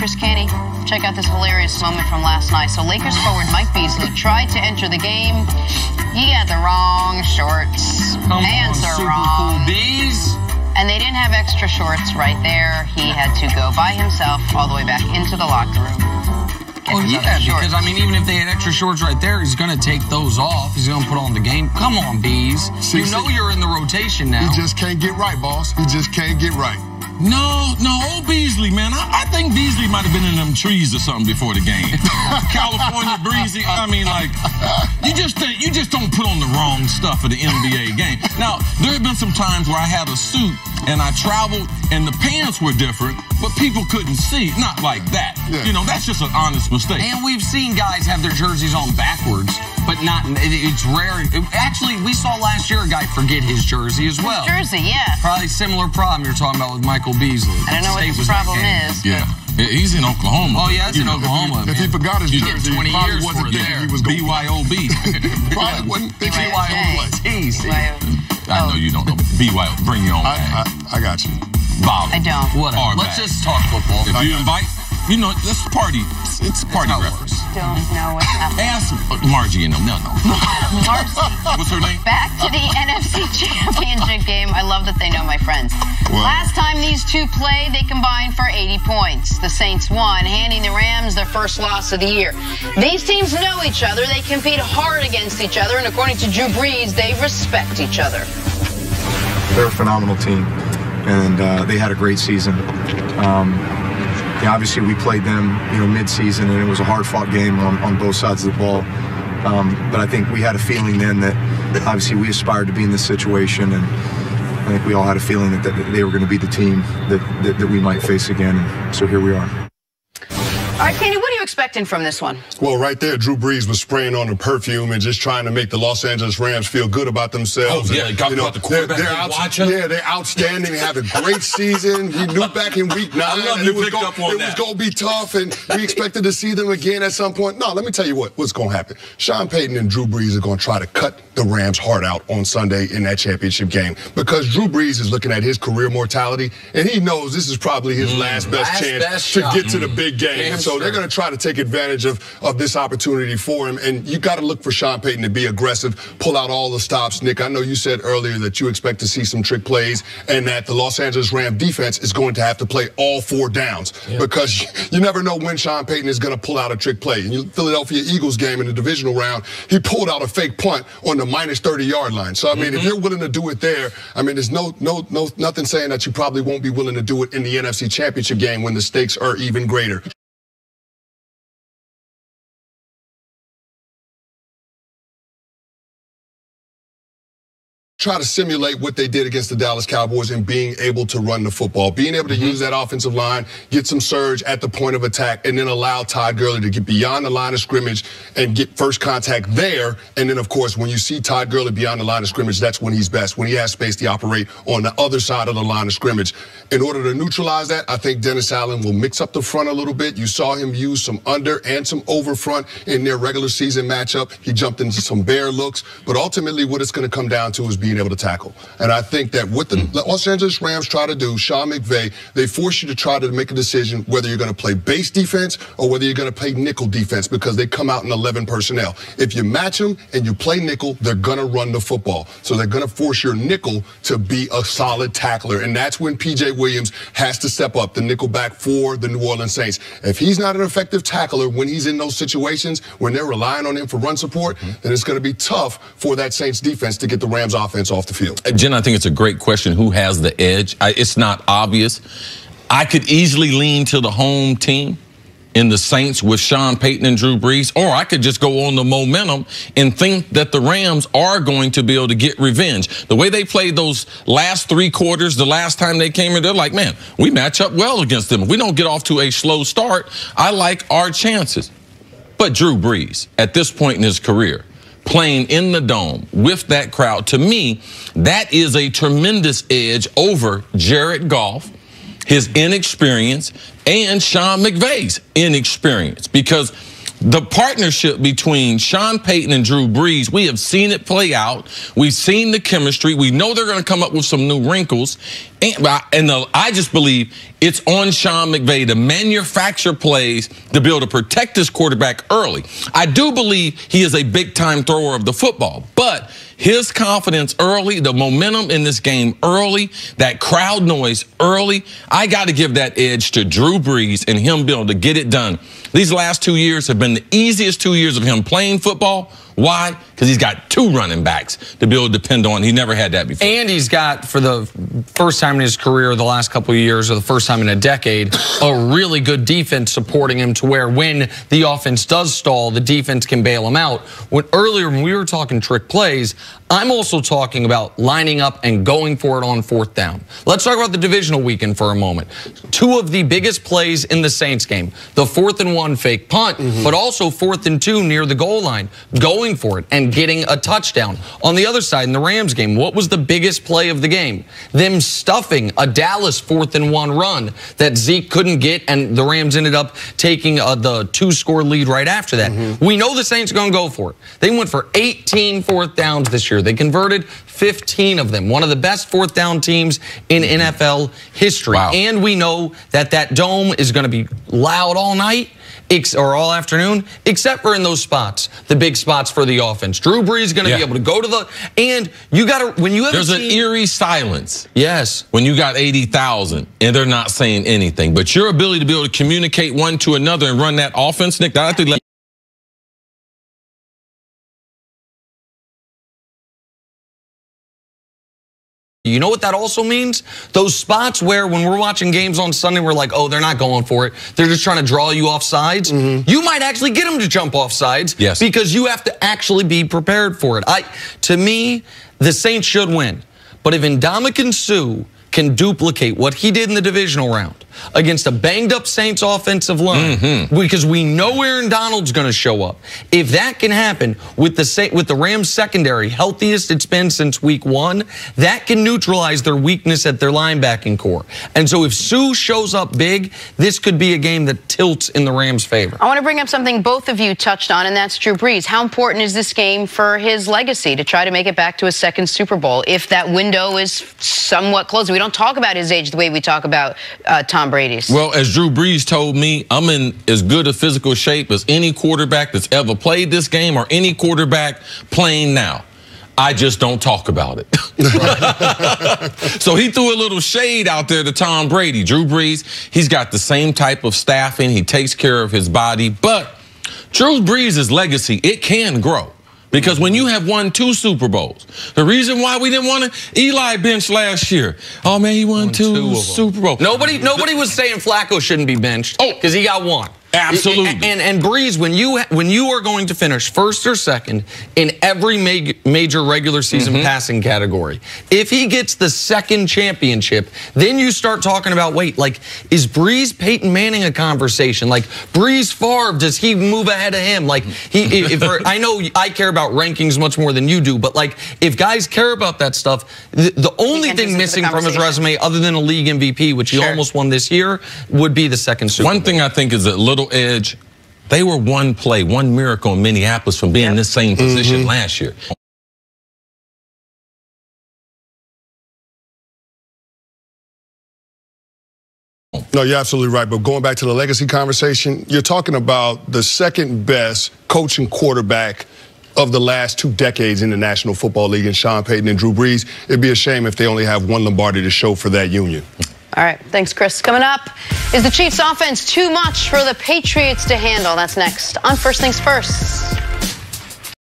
Lakers, Kenny? Check out this hilarious moment from last night. So Lakers forward Mike Beasley tried to enter the game. He had the wrong shorts. Pants are wrong. Cool Bees. And they didn't have extra shorts right there. He had to go by himself all the way back into the locker room. Oh, yeah, because, I mean, even if they had extra shorts right there, he's going to take those off. He's going to put on the game. Come on, Bees. You know you're in the rotation now. He just can't get right, boss. He just can't get right. No, old Beasley, man. I think Beasley might have been in them trees or something before the game. California breezy. I mean, like, you just don't put on the wrong stuff for the NBA game. Now, there have been some times where I had a suit and I traveled and the pants were different, but people couldn't see. Not like that. Yeah. You know, that's just an honest mistake. And we've seen guys have their jerseys on backwards, but not. It's rare. Actually, we saw last year a guy forget his jersey as well. His jersey, yeah. Probably similar problem you're talking about with Michael Beasley. I don't know what his problem is. Yeah. He's in Oklahoma. Oh, yeah, it's in Oklahoma. If he forgot his jersey, he probably wasn't there. He was BYOB. Probably wasn't thinking BYO. I know you don't know. BYO. Bring your own bag. I got you. Bob. I don't. Whatever. Let's just talk football. If you invite, you know, this party. It's a party reference. Don't know what's happening. Ask Margie and them. No. Marcy. What's her name? Back to the NFC Championship game. I love that they know my friends. Well, last time these two played, they combined for 80 points. The Saints won, handing the Rams their first loss of the year. These teams know each other. They compete hard against each other, and according to Drew Brees, they respect each other. They're a phenomenal team, and they had a great season. Obviously, we played them, mid-season, and it was a hard-fought game on both sides of the ball. But I think we had a feeling then that obviously we aspired to be in this situation, and I think we all had a feeling that they were going to be the team that we might face again. And so here we are. All right, Kenny, what are you expecting from this one? Well, right there, Drew Brees was spraying on the perfume and just trying to make the Los Angeles Rams feel good about themselves. Oh, yeah, the quarterback. They're outstanding. They have a great season. We knew back in week 9 it was going to be tough, and we expected to see them again at some point. No, let me tell you what's going to happen. Sean Payton and Drew Brees are going to try to cut the Rams' heart out on Sunday in that championship game, because Drew Brees is looking at his career mortality, and he knows this is probably his last best chance to get to the big game. So they're going to try to take advantage of this opportunity for him. And you got to look for Sean Payton to be aggressive, pull out all the stops. Nick, I know you said earlier that you expect to see some trick plays and that the Los Angeles Rams defense is going to have to play all 4 downs, because you never know when Sean Payton is going to pull out a trick play. In the Philadelphia Eagles game in the divisional round, he pulled out a fake punt on the minus 30-yard line. So, I mean, if you're willing to do it there, I mean, there's nothing saying that you probably won't be willing to do it in the NFC Championship game when the stakes are even greater. Try to simulate what they did against the Dallas Cowboys in being able to run the football, being able to use that offensive line, get some surge at the point of attack, and then allow Todd Gurley to get beyond the line of scrimmage and get first contact there. And then, of course, when you see Todd Gurley beyond the line of scrimmage, that's when he's best, when he has space to operate on the other side of the line of scrimmage. In order to neutralize that, I think Dennis Allen will mix up the front a little bit. You saw him use some under and some over front in their regular season matchup. He jumped into some bear looks, but ultimately what it's going to come down to is being able to tackle. And I think that what the Los Angeles Rams try to do, Sean McVay, they force you to try to make a decision whether you're going to play base defense or whether you're going to play nickel defense, because they come out in 11 personnel. If you match them and you play nickel, they're going to run the football. So they're going to force your nickel to be a solid tackler. And that's when P.J. Williams has to step up, the nickel back for the New Orleans Saints. If he's not an effective tackler when he's in those situations, when they're relying on him for run support, then it's going to be tough for that Saints defense to get the Rams offense off the field. Jen, I think it's a great question. Who has the edge? It's not obvious. I could easily lean to the home team in the Saints with Sean Payton and Drew Brees, or I could just go on the momentum and think that the Rams are going to be able to get revenge. The way they played those last 3 quarters, the last time they came in, they're like, man, we match up well against them. If we don't get off to a slow start, I like our chances. But Drew Brees, at this point in his career, playing in the dome with that crowd, to me, that is a tremendous edge over Jared Goff, his inexperience, and Sean McVay's inexperience, because the partnership between Sean Payton and Drew Brees, we have seen it play out. We've seen the chemistry. We know they're going to come up with some new wrinkles. I just believe it's on Sean McVay to manufacture plays to be able to protect this quarterback early. I do believe he is a big-time thrower of the football, but his confidence early, the momentum in this game early, that crowd noise early, I got to give that edge to Drew Brees and him being able to get it done. These last 2 years have been the easiest 2 years of him playing football. Why? Because he's got two running backs to be able to depend on. He never had that before. And he's got, for the first time in his career, the last couple of years, or the first time in a decade, a really good defense supporting him to where when the offense does stall, the defense can bail him out. Earlier when we were talking trick plays, I'm also talking about lining up and going for it on fourth down. Let's talk about the divisional weekend for a moment. Two of the biggest plays in the Saints game, the 4th and 1 fake punt, but also 4th and 2 near the goal line, going for it and getting a touchdown. On the other side, in the Rams game, what was the biggest play of the game? Them stuffing a Dallas 4th and 1 run that Zeke couldn't get, and the Rams ended up taking the 2-score lead right after that. We know the Saints are going to go for it. They went for 18 fourth downs this year. They converted 15 of them. One of the best fourth down teams in NFL history. Wow. And we know that that dome is going to be loud all night or all afternoon, except for in those spots, the big spots for the offense. Drew Brees is going to be able to go to the, and you got to, when you have There's an eerie silence. Yes. When you got 80,000 and they're not saying anything. But your ability to be able to communicate one to another and run that offense, Nick, I think you know what that also means? Those spots where when we're watching games on Sunday, we're like, oh, they're not going for it. They're just trying to draw you off sides. You might actually get them to jump off sides because you have to actually be prepared for it. To me, the Saints should win. But if Ndamukong Suh can duplicate what he did in the divisional round against a banged-up Saints offensive line, because we know Aaron Donald's going to show up. If that can happen with the Rams secondary, healthiest it's been since week 1, that can neutralize their weakness at their linebacking core. And so if Suh shows up big, this could be a game that tilts in the Rams' favor. I want to bring up something both of you touched on, and that's Drew Brees. How important is this game for his legacy to try to make it back to a second Super Bowl if that window is somewhat closed? We don't talk about his age the way we talk about Tom Brady's. Well, as Drew Brees told me, I'm in as good a physical shape as any quarterback that's ever played this game or any quarterback playing now. I just don't talk about it. So he threw a little shade out there to Tom Brady. Drew Brees, he's got the same type of staffing. He takes care of his body. But Drew Brees' legacy, it can grow. Because when you have won 2 Super Bowls, the reason why we didn't want to, Eli benched last year. Oh, man, he won two Super Bowls. Nobody was saying Flacco shouldn't be benched because he got 1. Absolutely. And Brees, when you are going to finish first or second in every major regular season passing category, if he gets the second championship, then you start talking about, wait, like, is Brees Peyton Manning a conversation? Like, Brees Favre, does he move ahead of him? Like, I know I care about rankings much more than you do, but like, if guys care about that stuff, the only thing missing from his resume, other than a league MVP, which he almost won this year, would be the second Super Bowl. One thing I think is a little edge. They were one play, one miracle in Minneapolis from being in this same position last year. No, you're absolutely right. But going back to the legacy conversation, you're talking about the second best coaching quarterback of the last 2 decades in the National Football League in Sean Payton and Drew Brees. It'd be a shame if they only have 1 Lombardi to show for that union. All right, thanks, Chris. Coming up, is the Chiefs' offense too much for the Patriots to handle? That's next on First Things First.